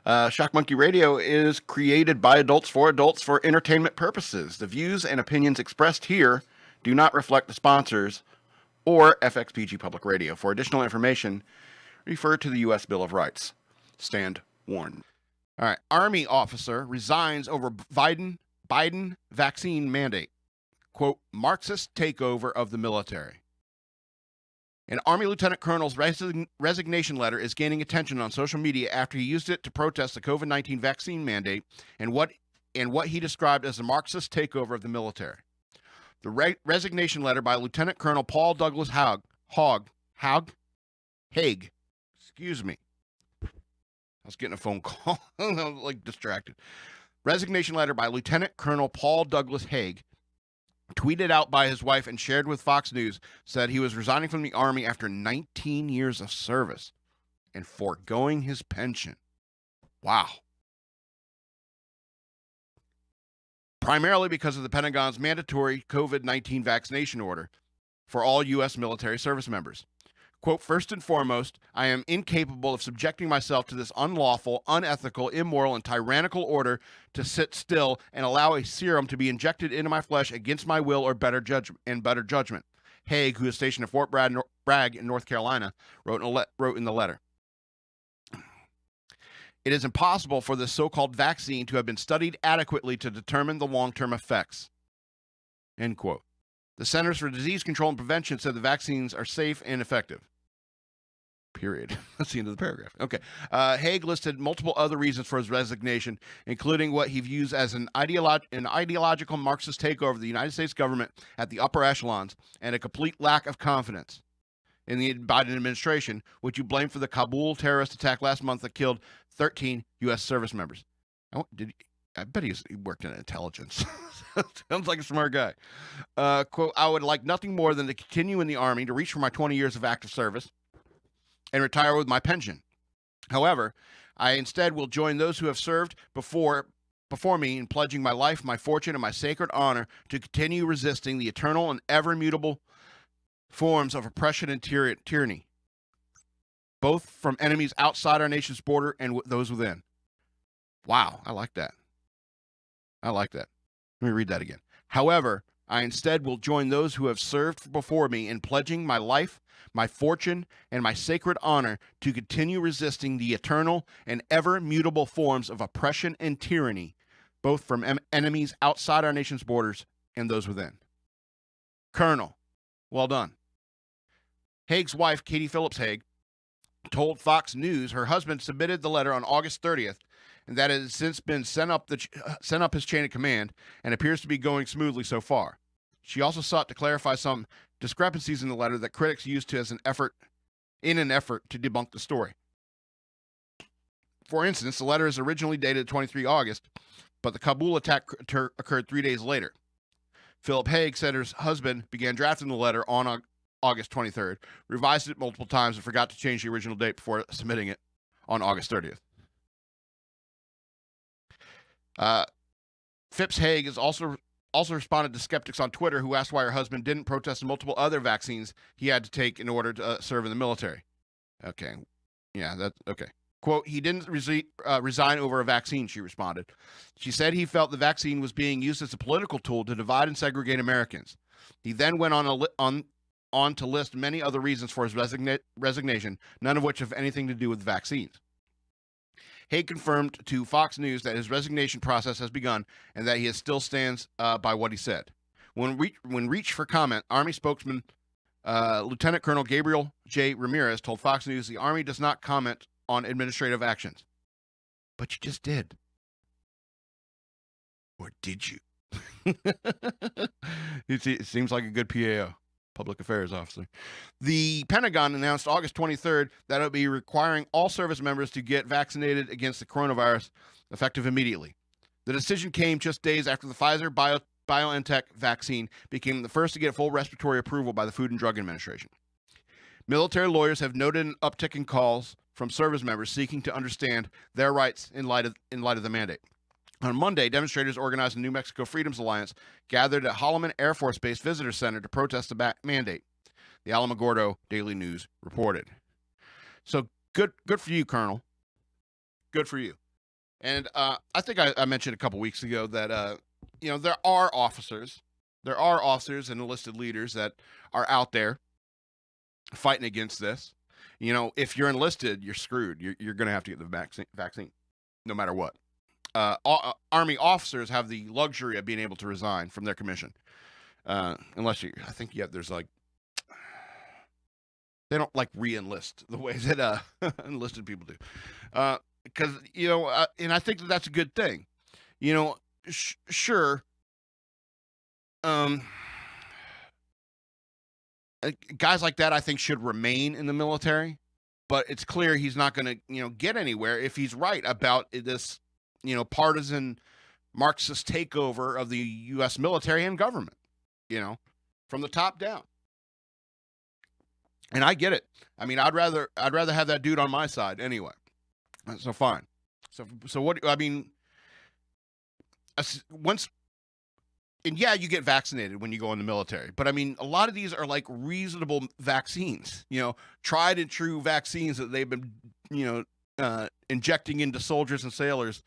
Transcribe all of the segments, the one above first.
Shock Monkey Radio is created by adults for entertainment purposes. The views and opinions expressed here do not reflect the sponsors or FXPG Public Radio. For additional information, refer to the U.S. Bill of Rights. Stand warned. All right. Army officer resigns over Biden vaccine mandate. Quote, Marxist takeover of the military. An Army Lieutenant Colonel's resignation letter is gaining attention on social media after he used it to protest the COVID-19 vaccine mandate and what he described as a Marxist takeover of the military. The resignation letter by Lieutenant Colonel Paul Douglas Hague. Excuse me. I was getting a phone call. I was like distracted. Resignation letter by Lieutenant Colonel Paul Douglas Hague, tweeted out by his wife and shared with Fox News, said he was resigning from the Army after 19 years of service and foregoing his pension. Wow. Primarily because of the Pentagon's mandatory COVID-19 vaccination order for all U.S. military service members. Quote, first and foremost, I am incapable of subjecting myself to this unlawful, unethical, immoral, and tyrannical order to sit still and allow a serum to be injected into my flesh against my will or better judgment. Hague, who is stationed at Fort Bragg in North Carolina, wrote in the letter. It is impossible for this so-called vaccine to have been studied adequately to determine the long-term effects. End quote. The Centers for Disease Control and Prevention said the vaccines are safe and effective. Period. That's the end of the paragraph. Okay. Hague listed multiple other reasons for his resignation, including what he views as an ideological Marxist takeover of the United States government at the upper echelons and a complete lack of confidence in the Biden administration, which you blame for the Kabul terrorist attack last month that killed 13 U.S. service members. I bet he worked in intelligence. Sounds like a smart guy. Quote, I would like nothing more than to continue in the Army to reach for my 20 years of active service and retire with my pension. However, I instead will join those who have served before me in pledging my life, my fortune, and my sacred honor to continue resisting the eternal and ever-mutable forms of oppression and tyranny, both from enemies outside our nation's border and those within. Wow, I like that. Let me read that again. However, I instead will join those who have served before me in pledging my life, my fortune, and my sacred honor to continue resisting the eternal and ever-mutable forms of oppression and tyranny, both from enemies outside our nation's borders and those within. Colonel, well done. Hague's wife, Katie Phillips Hague, told Fox News her husband submitted the letter on August 30th and that it has since been sent up his chain of command and appears to be going smoothly so far. She also sought to clarify some discrepancies in the letter that critics used in an effort to debunk the story. For instance, the letter is originally dated 23 August, but the Kabul attack occurred 3 days later. Philip Hague said her husband began drafting the letter on August 23rd, revised it multiple times, and forgot to change the original date before submitting it on August 30th. Phipps Hague has also responded to skeptics on Twitter who asked why her husband didn't protest multiple other vaccines he had to take in order to serve in the military. Okay. Yeah, that's okay. Quote, he didn't resign over a vaccine, she responded. She said he felt the vaccine was being used as a political tool to divide and segregate Americans. He then went on to list many other reasons for his resignation, none of which have anything to do with vaccines. Hague confirmed to Fox News that his resignation process has begun and that he still stands by what he said. When reached for comment, Army spokesman Lieutenant Colonel Gabriel J. Ramirez told Fox News the Army does not comment on administrative actions. But you just did. Or did you? It seems like a good PAO. Public Affairs Officer. The Pentagon announced August 23rd that it would be requiring all service members to get vaccinated against the coronavirus effective immediately. The decision came just days after the Pfizer BioNTech vaccine became the first to get full respiratory approval by the Food and Drug Administration. Military lawyers have noted an uptick in calls from service members seeking to understand their rights in light of the mandate. On Monday, demonstrators organized the New Mexico Freedoms Alliance gathered at Holloman Air Force Base Visitor Center to protest the mandate, the Alamogordo Daily News reported. So good for you, Colonel. Good for you. And I think I mentioned a couple weeks ago that there are officers and enlisted leaders that are out there fighting against this. If you're enlisted, you're screwed. You're going to have to get the vaccine, no matter what. Army officers have the luxury of being able to resign from their commission, unless I think there's like, they don't like re-enlist the way that enlisted people do, because and I think that's a good thing. Sure. Guys like that, I think, should remain in the military, but it's clear he's not going to, get anywhere if he's right about this, partisan Marxist takeover of the U.S. military and government, from the top down. And I get it. I mean, I'd rather have that dude on my side anyway. So fine. So what? I mean, once. And yeah, you get vaccinated when you go in the military. But I mean, a lot of these are like reasonable vaccines, tried and true vaccines that they've been, injecting into soldiers and sailors,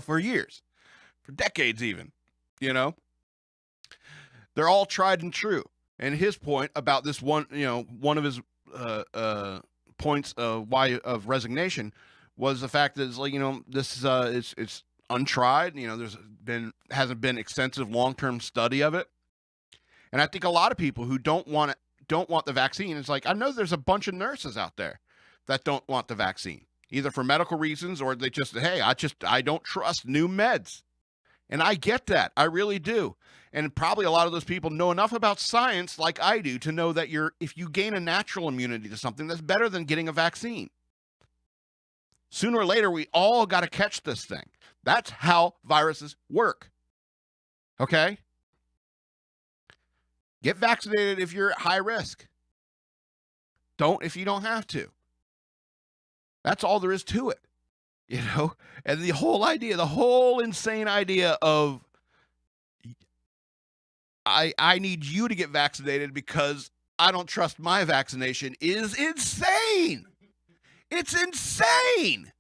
for years, for decades even, They're all tried and true. And his point about this one of his points of resignation was the fact that it's like, this it's untried. Hasn't been extensive long-term study of it. And I think a lot of people who don't want the vaccine, it's like, I know there's a bunch of nurses out there that don't want the vaccine, either for medical reasons or they just, hey, I don't trust new meds. And I get that. I really do. And probably a lot of those people know enough about science like I do to know that if you gain a natural immunity to something, that's better than getting a vaccine. Sooner or later, we all got to catch this thing. That's how viruses work. Okay? Get vaccinated if you're at high risk. Don't if you don't have to. That's all there is to it. And the whole insane idea of I need you to get vaccinated because I don't trust my vaccination is insane. It's insane.